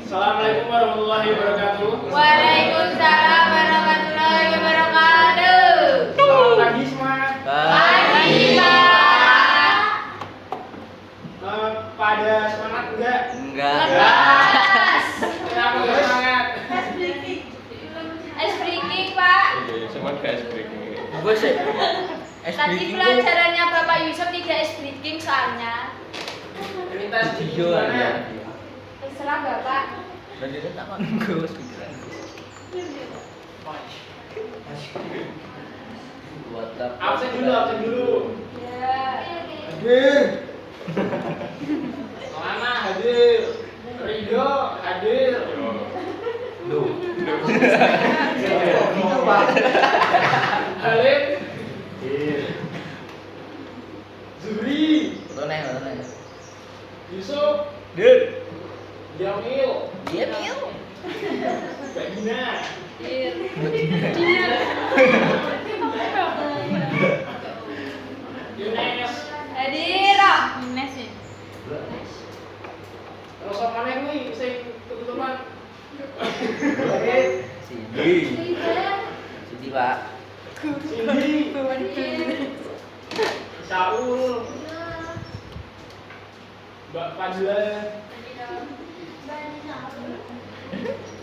Assalamualaikum warahmatullahi wabarakatuh. Waalaikumsalam warahmatullahi wabarakatuh. Selamat pagi semua. Pagi, Pak. Pada semangat enggak? Enggak. Kenapa enggak semangat? Ice breaking, Pak. Semangat guys breaking. Gue sih. Tadi pelajarannya Bapak Yusuf tidak ice breaking soalnya. Minta sedikit Video gimana? aja. Terserah Bapak. Dan dia tak kan gue pikiran. Absen dulu. Ya. Hadir. Mana hadir? Ridho hadir. Duh. Gitu Pak. Halim. Zuri. Toneh. Yusuf. Dir. Jamil. Dia mil. Mbak Gina. Yunes. Hadir. Terus apa nih kuwi sing tutupan? Sini. Sini Pak. Cindy. Saul. Mbak Fadla.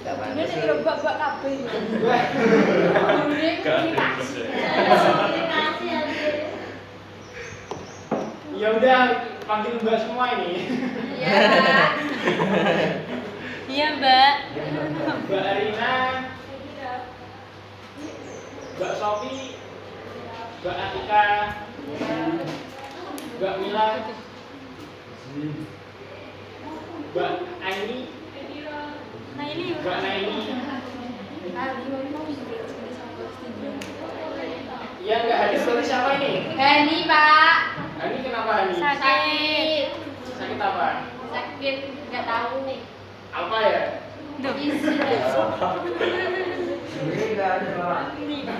Gak Ini pantas. sing rebak-bak kabeh. Ya udah panggil Mbak semua ini. Iya. Iya, Mbak. Mbak Arina, Mbak Sofi, Mbak Atika, Mbak Mila, Mbak Aini, Nah, ini Mbak Naini. Iya nggak hadir berarti siapa ini? Hani, Pak. Hani kenapa Hani? Sakit. Sakit apa? Sakit, nggak tahu. Apa ya? Isi.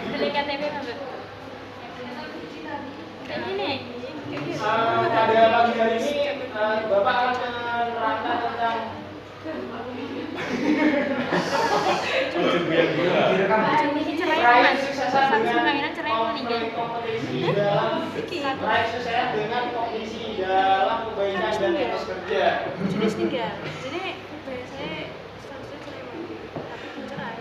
Beli KTP, Mbak. Kayak gini. Pada pagi hari ini Bapak akan menerangkan tentang meraih kesuksesan dengan kompetisi dalam meraih kesuksesan dengan kompetisi dalam kebaikan dan etos kerja. Jenis 3. Jadi biasanya statusnya cerai mati, tapi belum cerai.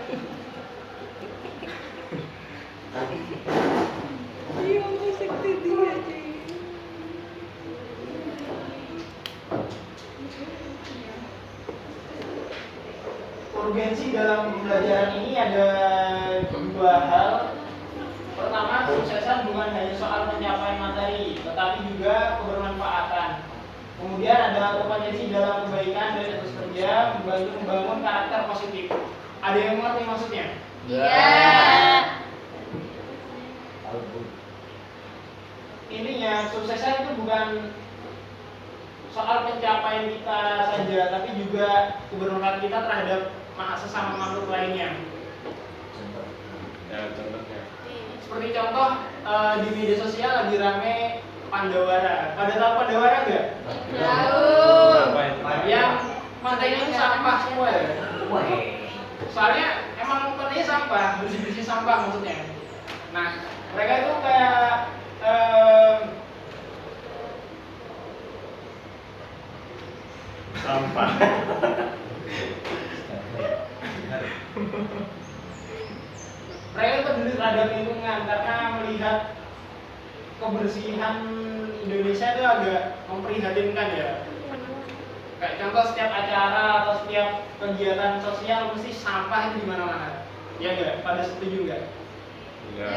Iya, musik dia aja. Urgensi dalam pembelajaran ini ada dua hal. Pertama, kesuksesan bukan hanya soal pencapaian materi, tetapi juga kebermanfaatan. Kemudian ada kompetensi dalam kebaikan dan etos kerja, membantu membangun karakter positif. Ada yang mengerti maksudnya? Iya. Intinya, kesuksesan itu bukan soal pencapaian kita saja, tapi juga kebermanfaatan kita terhadap sesama makhluk lainnya. Ya contohnya. Seperti contoh di media sosial lagi rame Pandawara. Pada tahu Pandawara enggak? Tahu. Apa itu? Yang pantainya itu sampah semua ya. Soalnya emang pantainya sampah, bersih-bersih sampah maksudnya. Nah, mereka itu kayak Sampah. mereka itu peduli terhadap lingkungan karena melihat kebersihan Indonesia itu agak memprihatinkan ya. Kayak contoh setiap acara atau setiap kegiatan sosial mesti sampah itu di mana-mana. Ya enggak? Pada setuju enggak? Ya.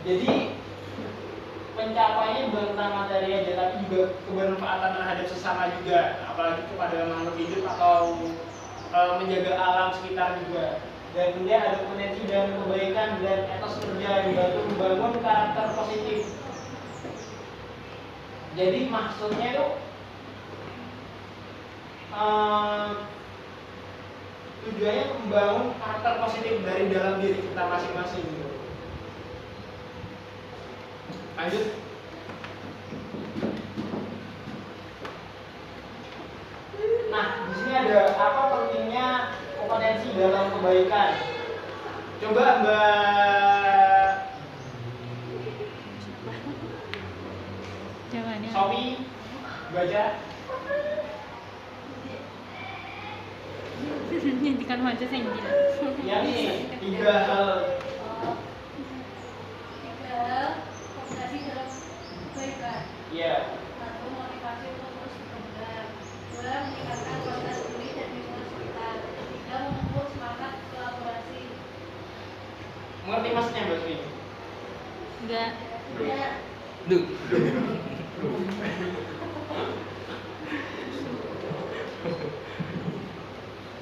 Jadi pencapaiannya bukan tentang materi aja, tapi juga kebermanfaatan terhadap sesama juga, apalagi kepada makhluk hidup atau menjaga alam sekitar juga. Dan kemudian ada potensi dan kebaikan dan etos kerja yang membantu membangun karakter positif. Jadi maksudnya itu tujuannya membangun karakter positif dari dalam diri kita masing-masing gitu. Lanjut. di sini ada apa pentingnya kompetensi dalam kebaikan. Coba Mbak Jangan ya. Sofi baca. Nyantikan wajah saya gila. Ya nih, 3 hal. Tiga hal kompetensi dalam kebaikan. Iya. Satu, motivasi untuk terus berkembang. Dua, meningkatkan kualitas diri dan lingkungan sekitar. Tiga, memupuk semangat kolaborasi. Mengerti maksudnya Mbak Sofi? Enggak. Tiga, Duh.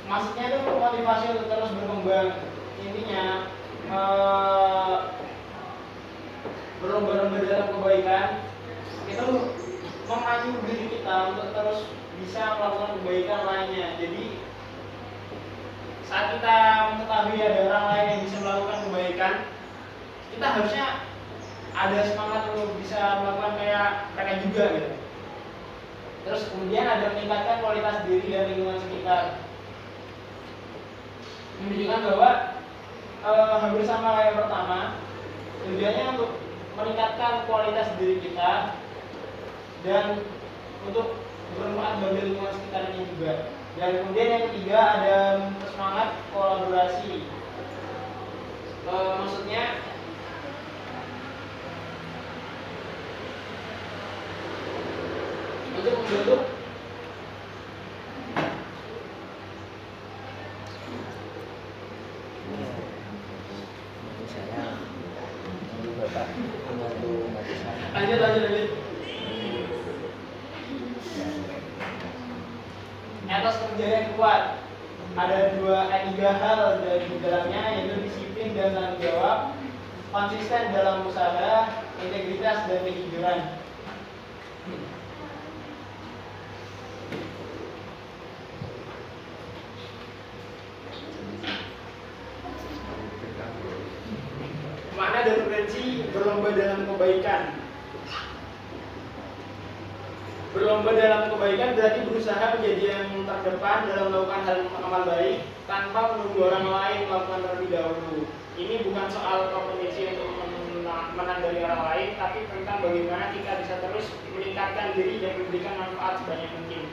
Maksudnya itu motivasi untuk terus berkembang. Intinya berlomba-lomba dalam kebaikan itu memacu diri kita untuk terus bisa melakukan kebaikan lainnya. Jadi saat kita mengetahui ada orang lain yang bisa melakukan kebaikan, kita harusnya ada semangat untuk bisa melakukan kayak mereka juga gitu. Terus kemudian ada meningkatkan kualitas diri dan lingkungan sekitar, menunjukkan bahwa hampir sama kayak pertama, tujuannya untuk meningkatkan kualitas diri kita dan untuk bermanfaat bagi lingkungan sekitarnya juga. Dan kemudian yang ketiga ada semangat kolaborasi. Maksudnya untuk membentuk Menurut saya, menurut Bapak, menurut saya. lanjut. Etos kerja yang kuat. Ada 3 hal dari dalamnya, yaitu disiplin dan tanggung jawab, konsisten dalam usaha, integritas dan kejujuran. Makna dan urgensi berlomba dalam kebaikan. Berlomba dalam kebaikan berarti berusaha menjadi yang terdepan dalam melakukan hal amal baik tanpa menunggu orang lain melakukan terlebih dahulu. Ini bukan soal kompetisi untuk menang dari orang lain, tapi tentang bagaimana kita bisa terus meningkatkan diri dan memberikan manfaat sebanyak mungkin.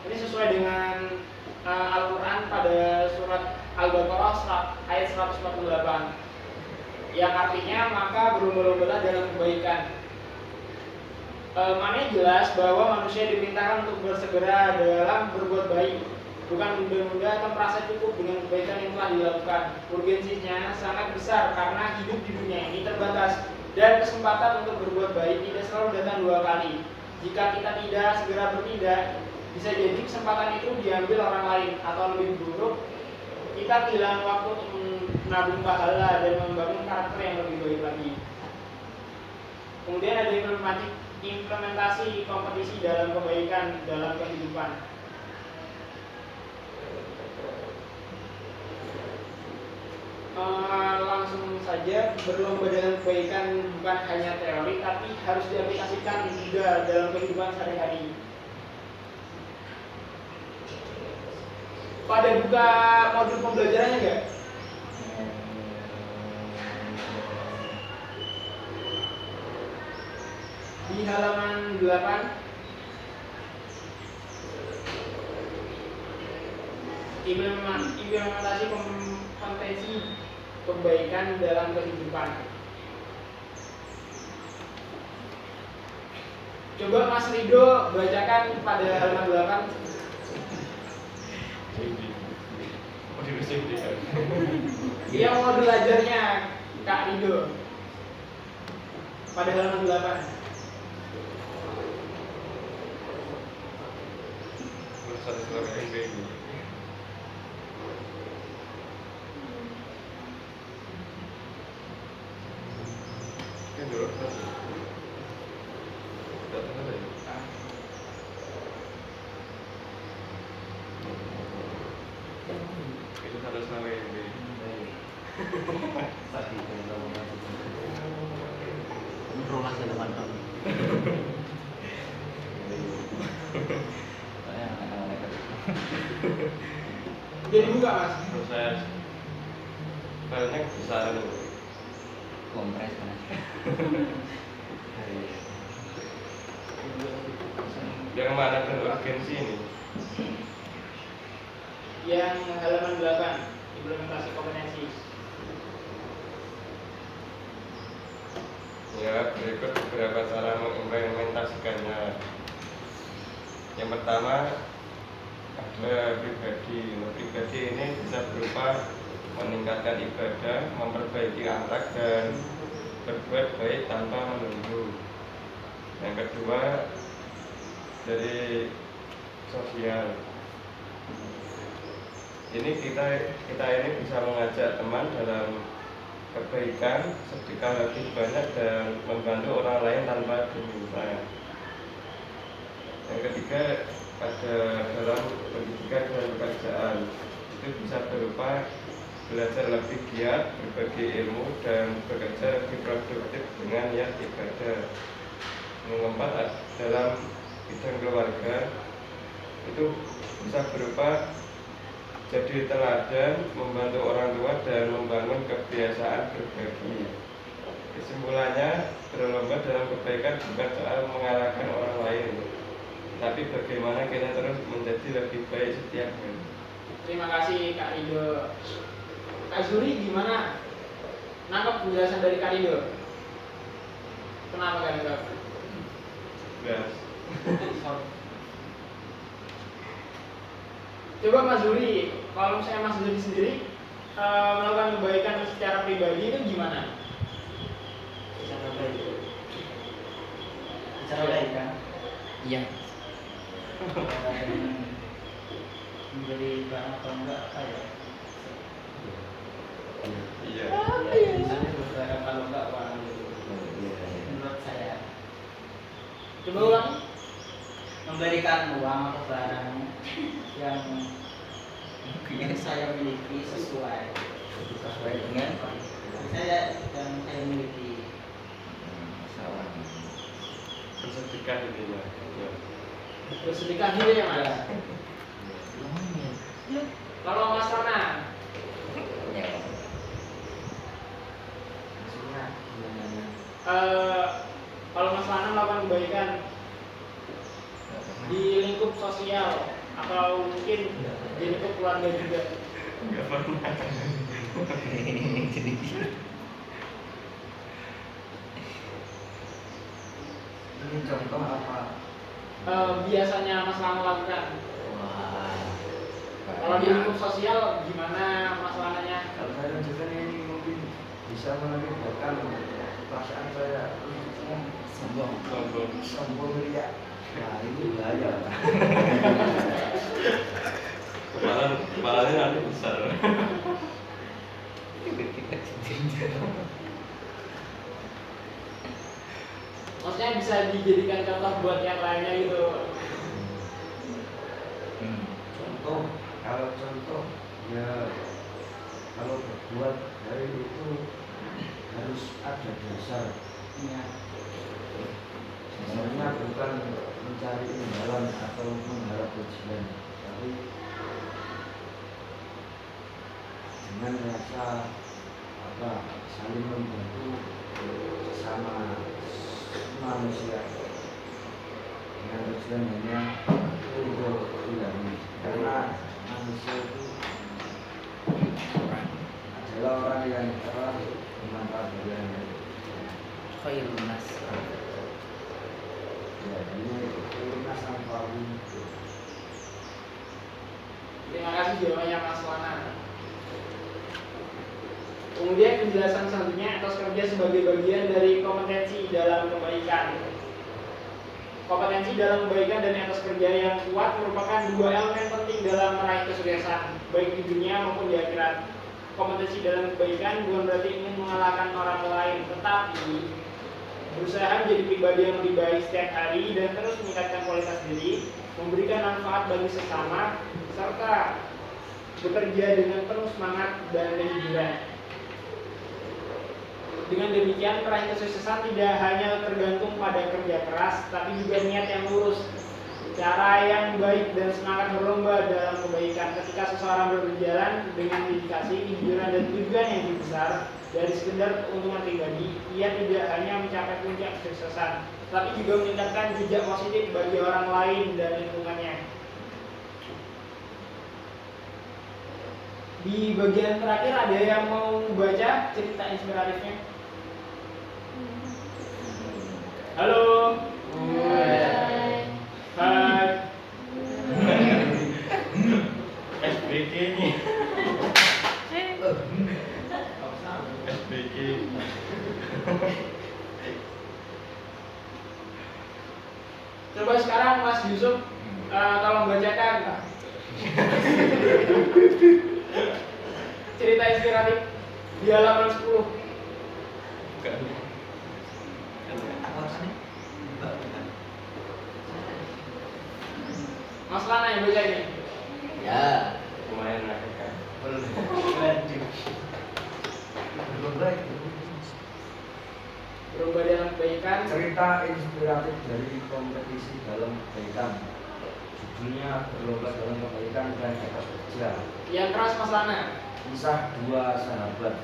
Ini sesuai dengan Al-Quran pada surat Al-Baqarah ayat 148, yang artinya maka berlomba-lombalah dalam kebaikan. Maknanya jelas bahwa manusia dimintakan untuk bersegera dalam berbuat baik, bukan menunda-nunda atau merasa cukup dengan kebaikan yang telah dilakukan. Urgensinya sangat besar karena hidup di dunia ini terbatas dan kesempatan untuk berbuat baik tidak selalu datang 2 kali. Jika kita tidak segera bertindak, bisa jadi kesempatan itu diambil orang lain, atau lebih buruk, kita kehilangan waktu untuk menabung pahala dan membangun karakter yang lebih baik lagi. Kemudian ada implementasi kompetisi dalam kebaikan dalam kehidupan. Langsung saja, berlomba dalam kebaikan bukan hanya teori, tapi harus diaplikasikan juga dalam kehidupan sehari-hari. Pada buka modul pembelajarannya enggak? Di halaman 8, implementasi kompetensi kebaikan dalam kehidupan. Coba Mas Rido bacakan pada halaman 8. Dia mau belajarnya Kak Rido pada halaman 8. Itu harus nawe Tadi rumah saya depan kami. Saya anak-anak Jadi buka mas. Proses filenya kebesaran. Kompres kan. Yang mana urgensi ini? Yang halaman 8 implementasi kompetensi. Ya, berikut beberapa cara mengimplementasikannya. Yang pertama ada pribadi. Pribadi ini bisa berupa meningkatkan ibadah, memperbaiki akhlak dan berbuat baik tanpa menunggu. Yang kedua dari sosial. Ini kita ini bisa mengajak teman dalam kebaikan, sedekah lebih banyak dan membantu orang lain tanpa diminta. Yang ketiga ada dalam pendidikan dan pekerjaan. Itu bisa berupa belajar lebih giat, berbagi ilmu dan bekerja lebih produktif dengan niat ibadah. Yang keempat dalam bidang keluarga itu bisa berupa jadi teladan, membantu orang tua dan membangun kebiasaan berbagi. Kesimpulannya, berlomba dalam kebaikan bukan soal mengalahkan orang lain, tapi bagaimana kita terus menjadi lebih baik setiap hari. Terima kasih Kak Rido. Kak Zuri gimana? Nangkep penjelasan dari Kak Rido? Kenapa Kak Rido? Gas. Coba Mas Zuri, kalau misalnya Mas Zuri sendiri melakukan kebaikan secara pribadi itu gimana? Secara baik. Secara baik kan? Iya. Menjadi bahan atau enggak apa ya? Iya. Ya, misalnya beberapa kalau enggak uang menurut saya Coba ulang. memberikan uang atau barang yang saya miliki sesuai dengan saya yang saya miliki. Bersedekah intinya. Ya. Bersedekah gitu ya Mas? Kalau Mas Rona, Maksudnya gimana? kalau Mas Rona melakukan kebaikan di lingkup sosial atau mungkin di lingkup keluarga juga. Enggak pernah. Ini contoh apa? Biasanya Mas Rona lakukan. Wah. Kalau di lingkup sosial gimana Mas Ronanya? Kalau saya tunjukkan ini mungkin bisa menunjukkan perasaan saya Sombong. sombong ya. Nah ini bahaya. Kepalanya nanti besar. Maksudnya bisa dijadikan contoh buat yang lainnya gitu. Contoh, kalau contoh ya kalau berbuat dari itu harus ada dasarnya. Dasarnya bukan mencari imbalan atau mengharap pujian, tapi dengan rasa saling membantu sesama manusia dengan tujuan hanya untuk pribadi, karena manusia itu adalah orang yang telah bermanfaat bagi orang lain. Khairun nas. Ya, ini lunas tanpa Terima kasih jawabannya Mas Wana. Kemudian penjelasan selanjutnya etos kerja sebagai bagian dari kompetensi dalam kebaikan. Kompetensi dalam kebaikan dan etos kerja yang kuat merupakan dua elemen penting dalam meraih kesuksesan, baik di dunia maupun di akhirat. Kompetensi dalam kebaikan bukan berarti ingin mengalahkan orang lain, tetapi berusaha menjadi pribadi yang lebih baik setiap hari dan terus meningkatkan kualitas diri, memberikan manfaat bagi sesama, serta bekerja dengan penuh semangat dan kejujuran. Dengan demikian, meraih kesuksesan tidak hanya tergantung pada kerja keras, tapi juga niat yang lurus. Cara yang baik dan semangat berlomba dalam kebaikan. Ketika seseorang berjalan dengan dedikasi, kejujuran dan tujuan yang lebih besar dari sekedar keuntungan pribadi, ia tidak hanya mencapai puncak kesuksesan, tapi juga meningkatkan jejak positif bagi orang lain dan lingkungannya. Di bagian terakhir ada yang mau baca cerita inspiratifnya? Halo. Hai. SBK ini. SBK. Coba sekarang Mas Yusuf tolong bacakan cerita inspiratif di halaman 10. Bukan. Mas Lana yang baca ini. Ya. Lumayan lah kan. Berubah dalam kebaikan. Cerita inspiratif dari kompetisi dalam kebaikan. Judulnya berlomba dalam kebaikan dan etos kerja. Yang keras Mas Lana. Kisah dua sahabat.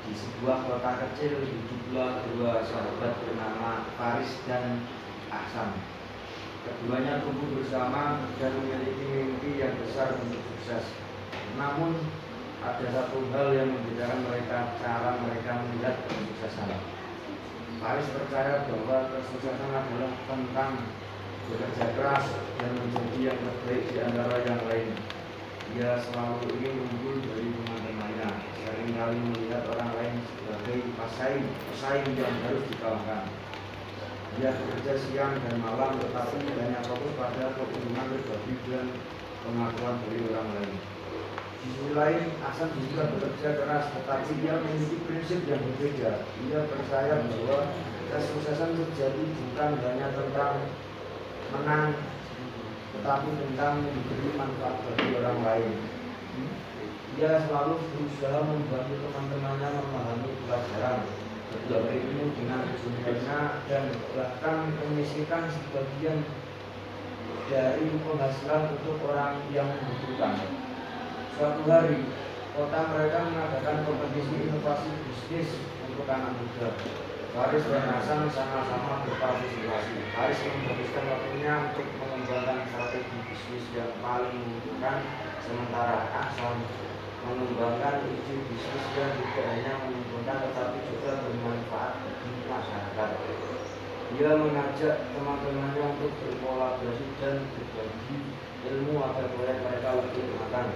Di sebuah kota kecil hiduplah dua sahabat bernama Faris dan Ahsan. Keduanya tumbuh bersama dan memiliki mimpi yang besar untuk sukses. Namun ada satu hal yang membedakan mereka, cara mereka melihat kesuksesan. Faris percaya bahwa kesuksesan adalah tentang bekerja keras dan menjadi yang terbaik di antara yang lain. Ia selalu ingin unggul dari teman-temannya, seringkali melihat orang lain sebagai pesaing yang harus dikalahkan. Dia bekerja siang dan malam, tetapi hanya fokus pada keuntungan pribadi dan pengakuan dari orang lain. Di sisi lain, Ahsan juga bekerja keras, tetapi dia memiliki prinsip yang berbeda. Ia percaya bahwa kesuksesan terjadi bukan hanya tentang menang, tetapi tentang memberi manfaat bagi orang lain. Ia selalu berusaha membantu teman-temannya memahami pelajaran, berbagi ilmu dengan juniornya, dan bahkan menyisihkan sebagian dari penghasilan untuk orang yang membutuhkan. Suatu hari, kota mereka mengadakan kompetisi inovasi bisnis untuk anak muda. Faris dan Ahsan sama-sama berpartisipasi. Faris menghabiskan waktunya untuk mengembangkan strategi bisnis yang paling menguntungkan, sementara Ahsan mengembangkan ide bisnis yang tidak hanya menguntungkan tetapi juga bermanfaat bagi masyarakat. Dia mengajak teman-temannya untuk berkolaborasi dan berbagi ilmu agar proyek mereka lebih matang.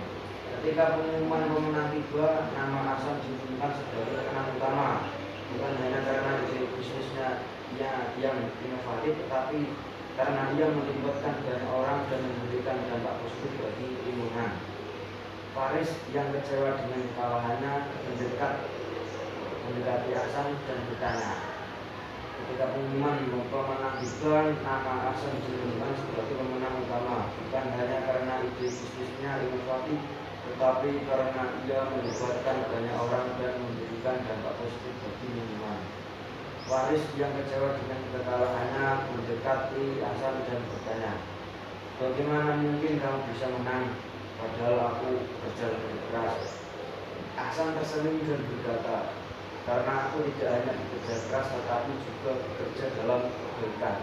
Ketika pengumuman pemenang tiba, nama Ahsan diumumkan sebagai pemenang utama. Bukan hanya karena ide bisnisnya yang inovatif, tetapi karena ia melibatkan banyak orang dan memberikan dampak positif bagi lingkungan. Faris yang kecewa dengan kekalahannya mendekati Ahsan dan bertanya. Ketika pengumuman pemenang tiba, nama Ahsan diumumkan sebagai pemenang utama. Bukan hanya karena ide bisnisnya inovatif, tetapi karena ia melibatkan banyak orang dan memberikan dampak positif bagi lingkungan. Faris yang kecewa dengan kekalahannya mendekati Ahsan dan bertanya, bagaimana mungkin kamu bisa menang, padahal aku bekerja lebih keras? Ahsan tersenyum dan berkata, karena aku tidak hanya bekerja keras tetapi juga bekerja dalam kebaikan.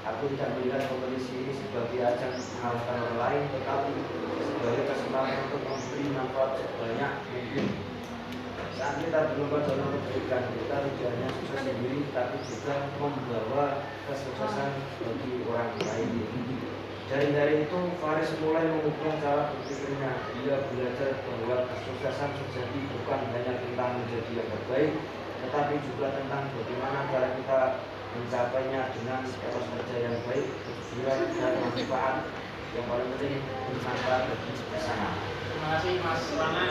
Aku tidak melihat kompetisi ini sebagai ajang mengalahkan orang lain, tetapi sebagai kesempatan untuk memberi manfaat sebanyak mungkin. Saat kita berlomba dalam kebaikan, kita tidak hanya sukses sendiri, tapi juga membawa kesuksesan bagi orang lain. Dari itu, Faris mulai mengubah cara berpikirnya. Dia belajar bahwa kesuksesan sejati bukan hanya tentang menjadi yang terbaik, tetapi juga tentang bagaimana cara kita mencapainya dengan etos kerja yang baik, kejujuran dan manfaat yang paling penting bermanfaat bagi bersama. Terima kasih Mas Lana.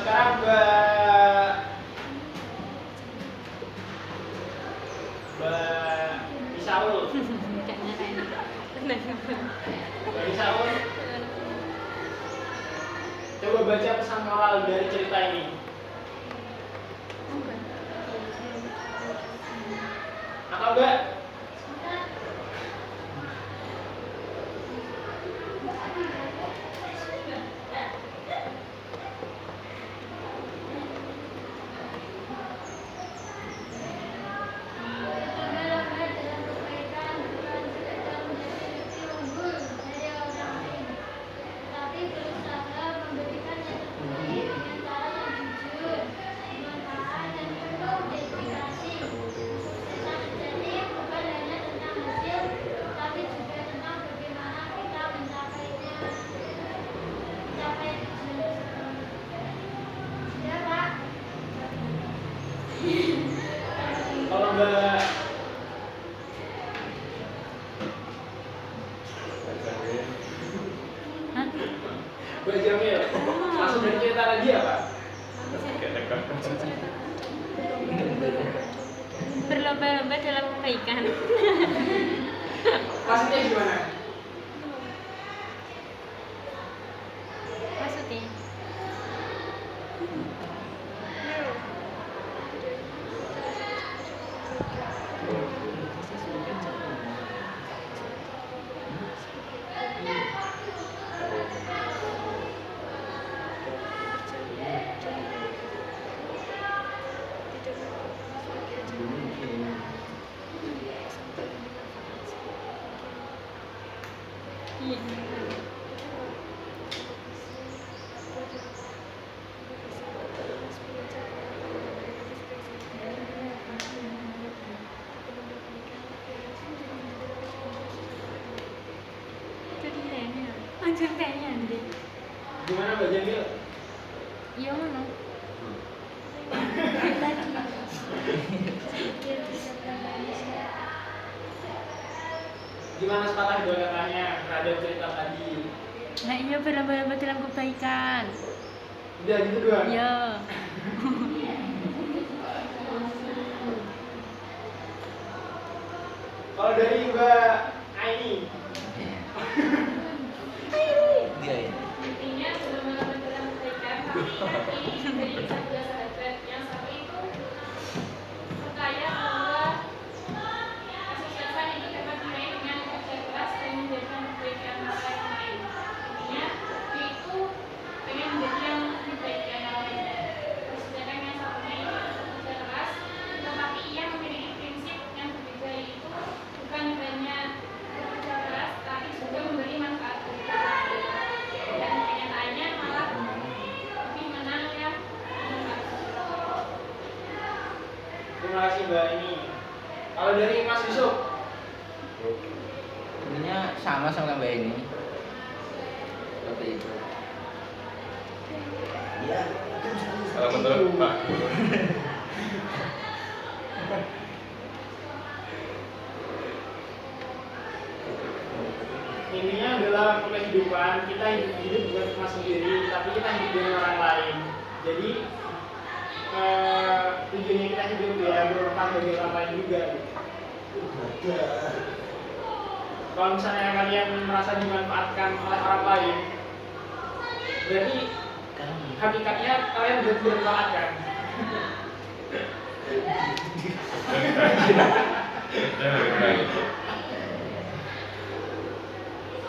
Sekarang Mbak Isaul. Mbak Isaul, coba baca pesan moral dari cerita ini. Atau enggak? Mbak Jamil, langsung dari cerita tadi apa? Berlomba-lomba dalam kebaikan. Maksudnya gimana? Maksudnya? Anjir kayaknya deh. Gimana Mbak Jamil? Iya mana? Gimana sepatah dua katanya terhadap cerita tadi? Nah iya berlomba-lomba dalam kebaikan. Udah gitu doang? Iya. Kalau dari Mbak Aini, Dia ya. Intinya benar-benar dalam kebaikan, tapi dari kisah dua sahabat yang satu itu percaya bahwa kesuksesan itu dapat diraih dengan kerja keras dan menjadikan kebaikan orang lain. Intinya dia itu pengen menjadi yang lebih baik dari orang lain. Sedangkan yang satunya itu kerja keras, tetapi ia memiliki prinsip yang berbeda, yaitu bukan hanya bekerja keras, tapi juga memberi manfaat bagi orang lain. Dan kenyataannya malah lebih menang yang bermanfaat. terima kasih Mbak Aini. Kalau dari Mas Yusuf, Sebenarnya sama Mbak ini. Seperti itu. Iya. Kalau menurut Pak intinya dalam kehidupan kita hidup bukan cuma sendiri, tapi kita hidup dengan orang lain. Jadi tujuannya kita hidup ya bermanfaat bagi orang lain juga. Kalau misalnya kalian merasa dimanfaatkan oleh orang lain, berarti hakikatnya kalian sudah dimanfaatkan.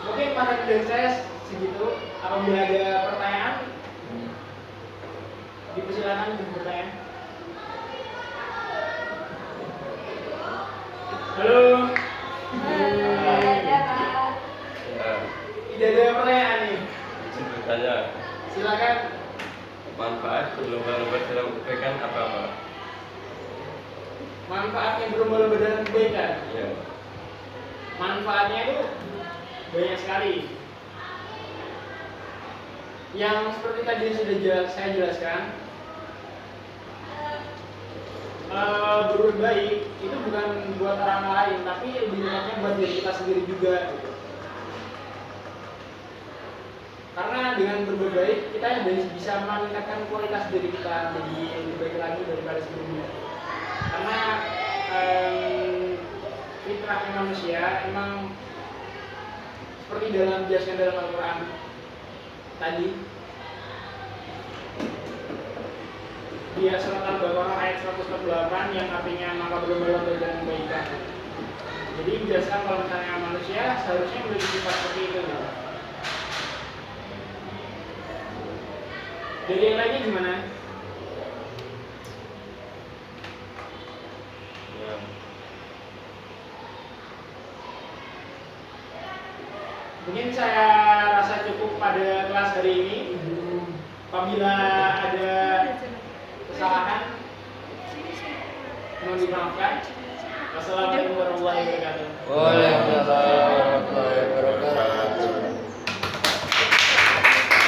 Mungkin pada dari saya segitu. Apabila ada pertanyaan, dipersilakan untuk bertanya. Halo. Tidak ada pertanyaan nih. izin bertanya, Silakan. manfaat berlomba-lomba dalam kebaikan apa Pak? Manfaatnya berlomba-lomba dalam kebaikan. Iya. Manfaatnya itu banyak sekali. Yang seperti tadi sudah saya jelaskan, berbuat baik itu bukan buat orang lain, tapi lebih tepatnya buat diri kita sendiri juga. Gitu. Karena dengan berbuat baik kita bisa meningkatkan kualitas diri kita jadi lebih baik lagi daripada sebelumnya. Karena fitrahnya manusia emang seperti dalam dijelaskan dalam Al-Quran tadi di surat Al-Baqarah ayat 148 yang artinya maka berlomba-lomba dalam kebaikan. Jadi dijelaskan kalau misalnya manusia seharusnya memiliki sifat seperti itu. Gitu. Jadi yang lainnya gimana? Ya. Mungkin saya rasa cukup pada kelas hari ini. Apabila ada kesalahan, mohon dimaafkan. Wassalamualaikum warahmatullahi wabarakatuh. Waalaikumsalam warahmatullahi wabarakatuh.